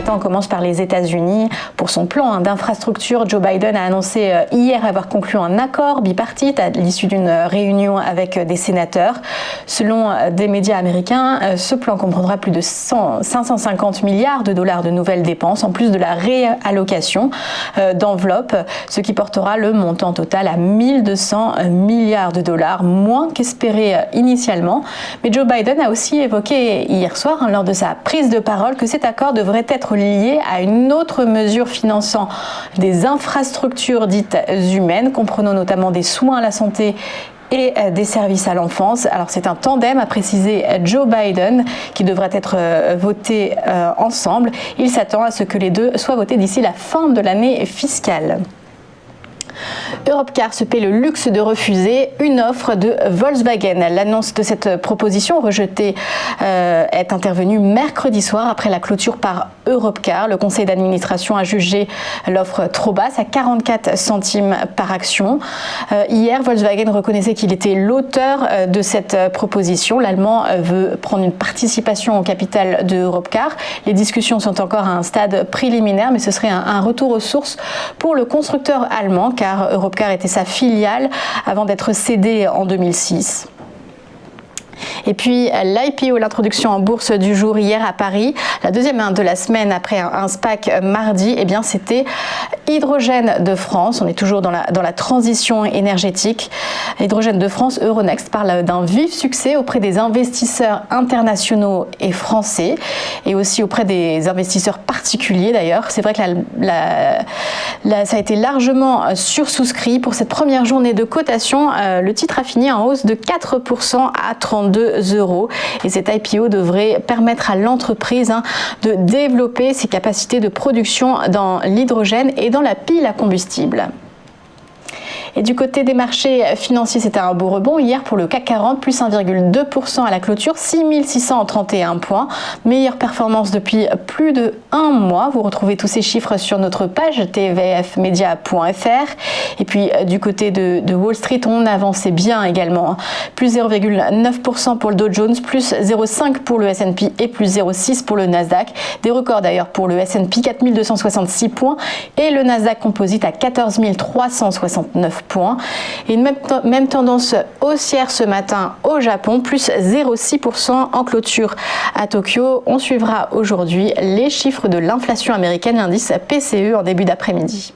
matin, on commence par les États-Unis. Pour son plan d'infrastructure, Joe Biden a annoncé hier avoir conclu un accord bipartite à l'issue d'une réunion avec des sénateurs. Selon des médias américains, ce plan comprendra plus de 550 milliards de dollars de nouvelles dépenses, en plus de la réallocation d'enveloppes, ce qui portera le montant total à 1200 milliards de dollars, moins qu'espéré initialement. Mais Joe Biden a aussi évoqué hier soir, lors de sa prise de parole, que cet accord devrait être lié à une autre mesure finançant des infrastructures dites humaines, comprenant notamment des soins à la santé et des services à l'enfance. Alors c'est un tandem, a précisé Joe Biden, qui devrait être voté ensemble. Il s'attend à ce que les deux soient votés d'ici la fin de l'année fiscale. Europcar se paie le luxe de refuser une offre de Volkswagen. L'annonce de cette proposition rejetée est intervenue mercredi soir après la clôture par Europcar. Le conseil d'administration a jugé l'offre trop basse à 44 centimes par action. Hier, Volkswagen reconnaissait qu'il était l'auteur de cette proposition. L'Allemand veut prendre une participation au capital de Europcar. Les discussions sont encore à un stade préliminaire, mais ce serait un retour aux sources pour le constructeur allemand, car Europcar était sa filiale avant d'être cédé en 2006. Et puis l'IPO, l'introduction en bourse du jour hier à Paris, la deuxième de la semaine après un SPAC mardi, eh bien c'était Hydrogène de France. On est toujours dans la transition énergétique. Hydrogène de France, Euronext, parle d'un vif succès auprès des investisseurs internationaux et français, et aussi auprès des investisseurs particuliers d'ailleurs. C'est vrai que ça a été largement sursouscrit. Pour cette première journée de cotation, le titre a fini en hausse de 4% à 32 €. Et cet IPO devrait permettre à l'entreprise de développer ses capacités de production dans l'hydrogène et dans la pile à combustible. Et du côté des marchés financiers, c'était un beau rebond hier pour le CAC 40, plus 1,2% à la clôture, 6631 points. Meilleure performance depuis plus de un mois. Vous retrouvez tous ces chiffres sur notre page tvfmedia.fr. Et puis du côté de Wall Street, on avançait bien également. Plus 0,9% pour le Dow Jones, plus 0,5% pour le S&P et plus 0,6% pour le Nasdaq. Des records d'ailleurs pour le S&P, 4266 points, et le Nasdaq Composite à 14 369 points. Et une même tendance haussière ce matin au Japon, plus 0,6% en clôture à Tokyo. On suivra aujourd'hui les chiffres de l'inflation américaine, l'indice PCE en début d'après-midi.